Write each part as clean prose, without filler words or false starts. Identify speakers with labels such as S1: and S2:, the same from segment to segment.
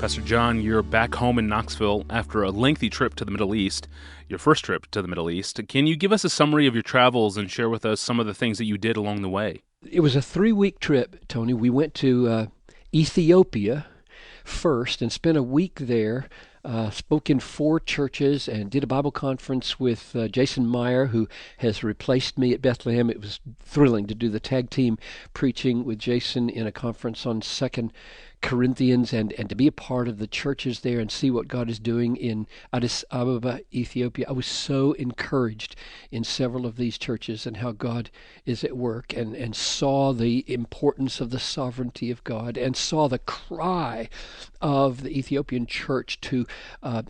S1: Pastor John, you're back home in Knoxville after a lengthy trip to the Middle East, your first trip to the Middle East. Can you give us a summary of your travels and share with us some of the things that you did along the way?
S2: It was a 3-week trip, Tony. We went to Ethiopia first and spent a week there. Spoke in 4 churches and did a Bible conference with Jason Meyer, who has replaced me at Bethlehem. It was thrilling to do the tag team preaching with Jason in a conference on Second Corinthians and to be a part of the churches there and see what God is doing in Addis Ababa, Ethiopia. I was so encouraged in several of these churches and how God is at work and saw the importance of the sovereignty of God and saw the cry of the Ethiopian church to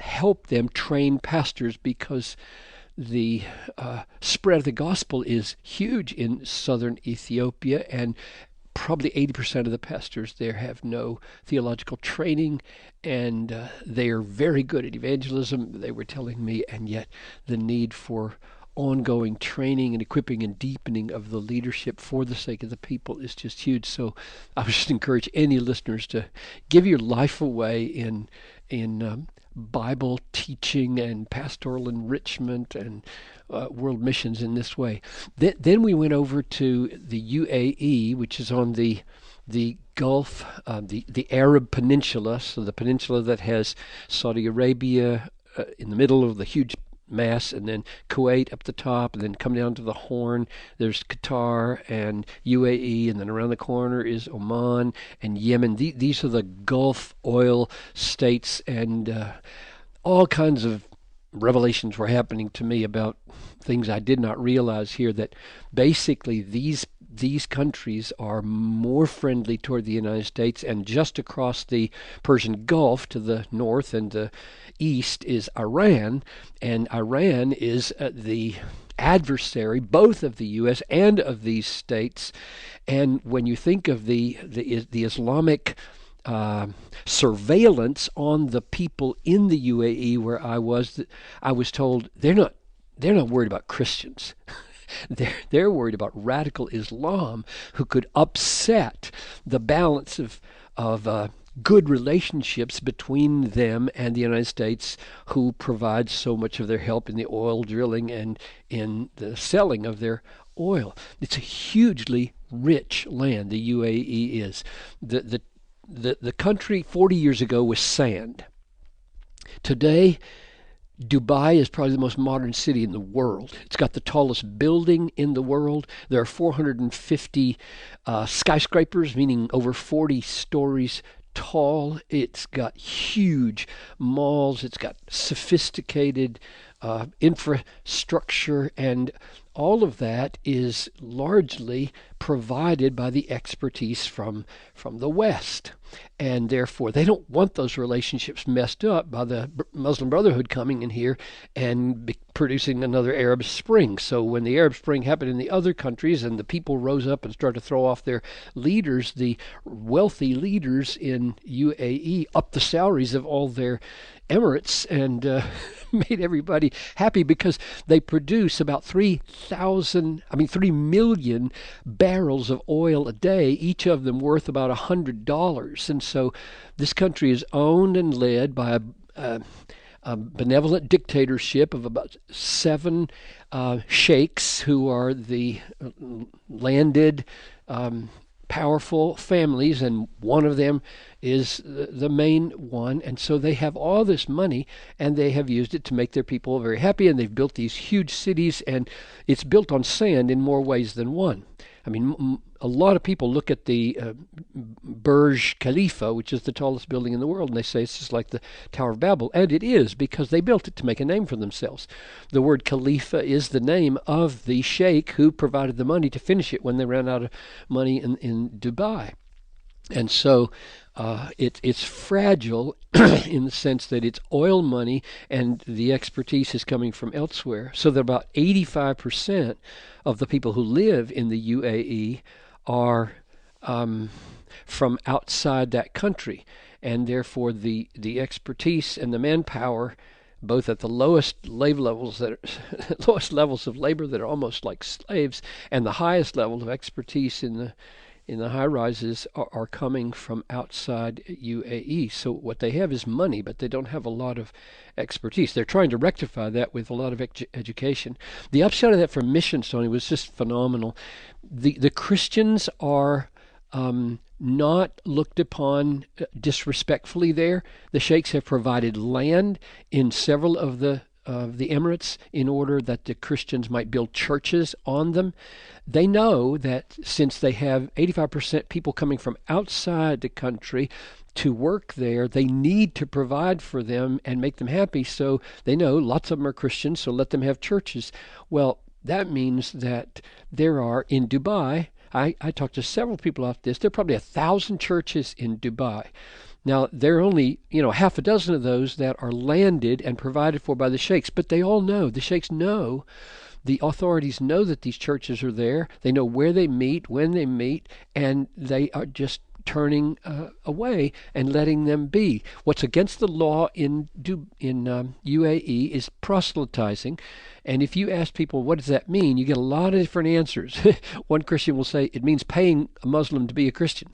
S2: help them train pastors because the spread of the gospel is huge in southern Ethiopia, and probably 80% of the pastors there have no theological training, and they are very good at evangelism, they were telling me, and yet the need for ongoing training and equipping and deepening of the leadership for the sake of the people is just huge. So I would just encourage any listeners to give your life away in Bible teaching and pastoral enrichment and world missions in this way. Then we went over to the UAE, which is on the Gulf, the Arab Peninsula, so the peninsula that has Saudi Arabia in the middle of the huge mass, and then Kuwait up the top, and then come down to the Horn. There's Qatar and UAE, and then around the corner is Oman and Yemen. These are the Gulf oil states, and all kinds of revelations were happening to me about things I did not realize here, that basically these countries are more friendly toward the United States, and just across the Persian Gulf to the north and the east is Iran, and Iran is the adversary both of the U.S. and of these states. And when you think of the Islamic surveillance on the people in the UAE where I was told they're not worried about Christians. They're worried about radical Islam who could upset the balance of good relationships between them and the United States, who provides so much of their help in the oil drilling and in the selling of their oil. It's a hugely rich land, the UAE is. The country 40 years ago was sand. Today, Dubai is probably the most modern city in the world. It's got the tallest building in the world. There are 450 skyscrapers, meaning over 40 stories tall. It's got huge malls. It's got sophisticated infrastructure, and all of that is largely provided by the expertise from the West. And therefore, they don't want those relationships messed up by the Muslim Brotherhood coming in here and producing another Arab Spring. So when the Arab Spring happened in the other countries and the people rose up and started to throw off their leaders, the wealthy leaders in UAE upped the salaries of all their emirates and made everybody happy, because they produce about 3 million barrels of oil a day, each of them worth about $100. And so this country is owned and led by a benevolent dictatorship of about 7 sheikhs, who are the landed powerful families, and one of them is the main one. And so they have all this money, and they have used it to make their people very happy, and they've built these huge cities, and it's built on sand in more ways than one. I mean, a lot of people look at the Burj Khalifa, which is the tallest building in the world, and they say it's just like the Tower of Babel. And it is, because they built it to make a name for themselves. The word Khalifa is the name of the sheikh who provided the money to finish it when they ran out of money in Dubai. And so it's fragile in the sense that it's oil money and the expertise is coming from elsewhere. So that about 85% of the people who live in the UAE are from outside that country. And therefore the expertise and the manpower, both at the lowest levels lowest levels of labor that are almost like slaves, and the highest level of expertise in in the high rises are coming from outside UAE. So what they have is money, but they don't have a lot of expertise. They're trying to rectify that with a lot of education. The upshot of that for missions, Tony, was just phenomenal. The Christians are not looked upon disrespectfully there. The sheikhs have provided land in several of the Emirates in order that the Christians might build churches on them. They know that since they have 85% people coming from outside the country to work there, they need to provide for them and make them happy. So they know lots of them are Christians, so let them have churches. Well, that means that there are in Dubai, I talked to several people about this, there are probably 1,000 churches in Dubai. Now, there are only, half a dozen of those that are landed and provided for by the sheikhs, but they all know, the sheikhs know, the authorities know that these churches are there. They know where they meet, when they meet, and they are just turning away and letting them be. What's against the law in UAE is proselytizing. And if you ask people, what does that mean? You get a lot of different answers. One Christian will say, it means paying a Muslim to be a Christian.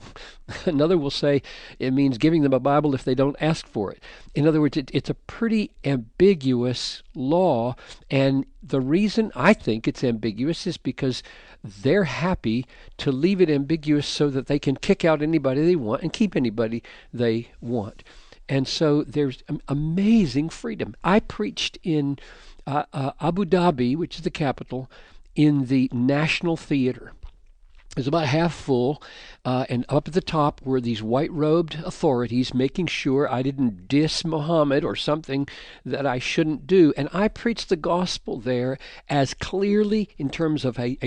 S2: Another will say, it means giving them a Bible if they don't ask for it. In other words, it's a pretty ambiguous law. And the reason I think it's ambiguous is because they're happy to leave it ambiguous so that they can kick out anybody they want and keep anybody they want. And so there's amazing freedom. I preached in Abu Dhabi, which is the capital, in the National Theater. It was about half full, and up at the top were these white-robed authorities making sure I didn't diss Muhammad or something that I shouldn't do. And I preached the gospel there as clearly in terms of a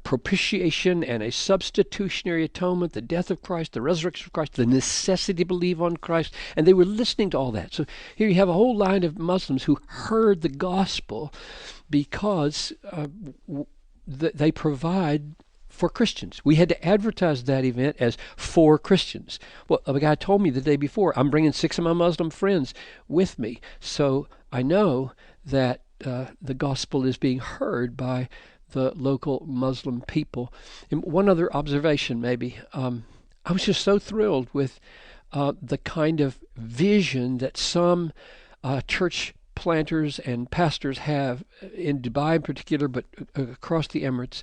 S2: propitiation and a substitutionary atonement, the death of Christ, the resurrection of Christ, the necessity to believe on Christ, and they were listening to all that. So here you have a whole line of Muslims who heard the gospel because they provide for Christians. We had to advertise that event as for Christians. Well, a guy told me the day before, I'm bringing 6 of my Muslim friends with me. So I know that the gospel is being heard by the local Muslim people. And one other observation, maybe. I was just so thrilled with the kind of vision that some church planters and pastors have in Dubai in particular, but across the Emirates.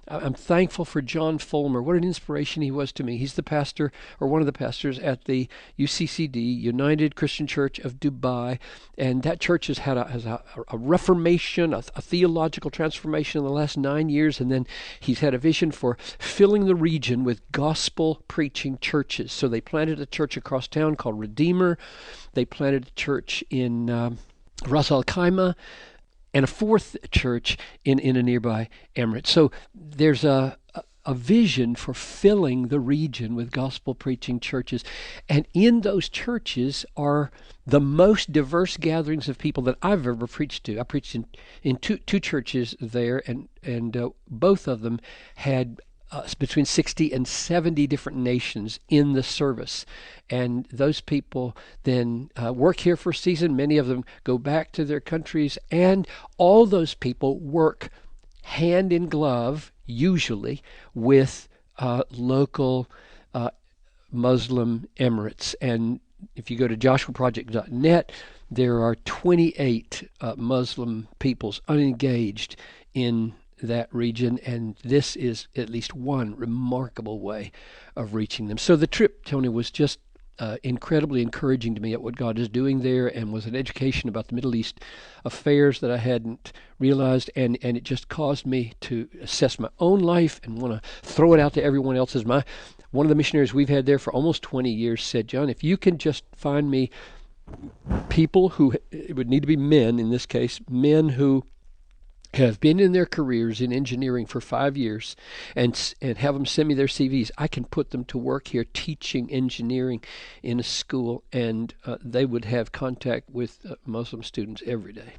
S2: I'm thankful for John Fulmer. What an inspiration he was to me. He's the pastor, or one of the pastors, at the UCCD, United Christian Church of Dubai, and that church has had a reformation, a theological transformation in the last 9 years, and then he's had a vision for filling the region with gospel-preaching churches. So they planted a church across town called Redeemer. They planted a church in Ras Al Khaimah, and a 4th church in a nearby emirate. So there's a vision for filling the region with gospel-preaching churches. And in those churches are the most diverse gatherings of people that I've ever preached to. I preached in two churches there, and both of them had between 60 and 70 different nations in the service. And those people then work here for a season. Many of them go back to their countries. And all those people work hand in glove, usually, with local Muslim emirates. And if you go to joshuaproject.net, there are 28 Muslim peoples unengaged in that region, and this is at least one remarkable way of reaching them. So the trip, Tony, was just incredibly encouraging to me at what God is doing there, and was an education about the Middle East affairs that I hadn't realized, and it just caused me to assess my own life and want to throw it out to everyone else's. One of the missionaries we've had there for almost 20 years said, John, if you can just find me people who, it would need to be men in this case, men who have been in their careers in engineering for 5 years and have them send me their CVs, I can put them to work here teaching engineering in a school, and they would have contact with Muslim students every day.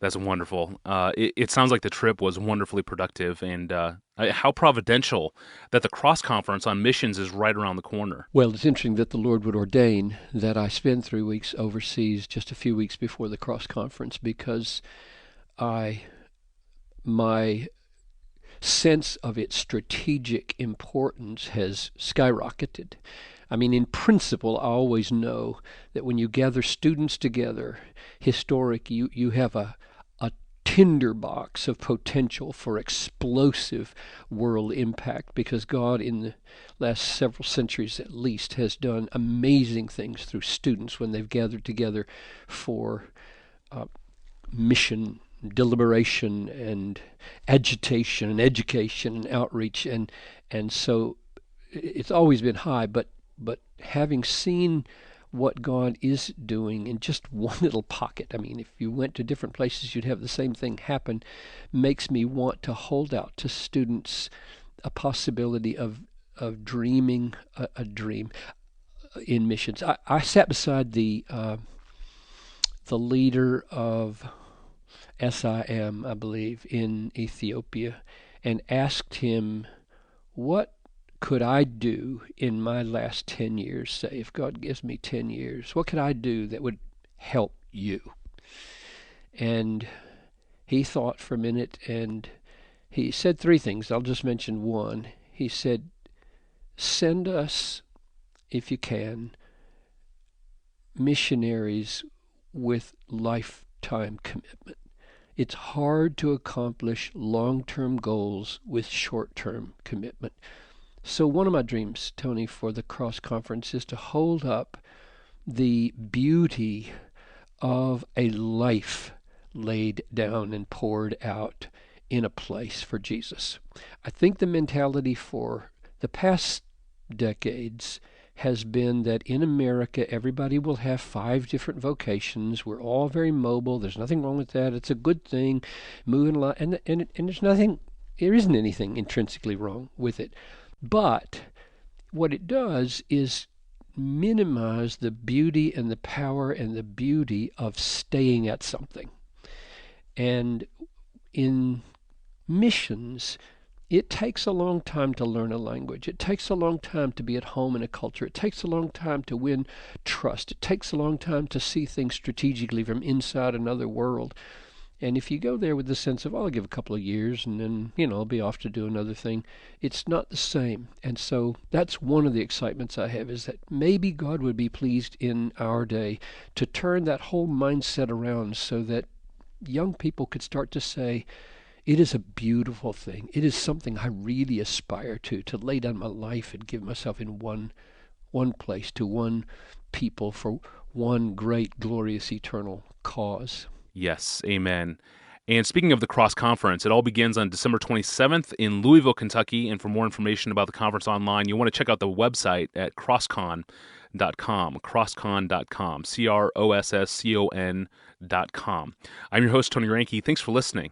S1: That's wonderful. It sounds like the trip was wonderfully productive, and how providential that the Cross Conference on Missions is right around the corner.
S2: Well, it's interesting that the Lord would ordain that I spend 3 weeks overseas just a few weeks before the Cross Conference, because my sense of its strategic importance has skyrocketed. I mean, in principle, I always know that when you gather students together, you have a tinderbox of potential for explosive world impact, because God, in the last several centuries at least, has done amazing things through students when they've gathered together for mission, deliberation, and agitation, and education, and outreach, and so it's always been high. But having seen what God is doing in just one little pocket, I mean, if you went to different places, you'd have the same thing happen, makes me want to hold out to students a possibility of dreaming a dream in missions. I sat beside the leader of SIM, I believe, in Ethiopia, and asked him, what could I do in my last 10 years, say, if God gives me 10 years, what could I do that would help you? And he thought for a minute, and he said three things. I'll just mention one. He said, send us, if you can, missionaries with lifetime commitment. It's hard to accomplish long-term goals with short-term commitment. So one of my dreams, Tony, for the Cross Conference is to hold up the beauty of a life laid down and poured out in a place for Jesus. I think the mentality for the past decades has been that in America, everybody will have 5 different vocations. We're all very mobile. There's nothing wrong with that. It's a good thing. Moving a lot, and there isn't anything intrinsically wrong with it. But what it does is minimize the beauty and the power and the beauty of staying at something. And in missions, it takes a long time to learn a language. It takes a long time to be at home in a culture. It takes a long time to win trust. It takes a long time to see things strategically from inside another world. And if you go there with the sense of, I'll give a couple of years and then, I'll be off to do another thing, it's not the same. And so that's one of the excitements I have, is that maybe God would be pleased in our day to turn that whole mindset around so that young people could start to say, it is a beautiful thing. It is something I really aspire to lay down my life and give myself in one place to one people for one great, glorious, eternal cause.
S1: Yes, amen. And speaking of the Cross Conference, it all begins on December 27th in Louisville, Kentucky. And for more information about the conference online, you want to check out the website at crosscon.com, crosscon.com, CROSSCON.com. I'm your host, Tony Reinke. Thanks for listening.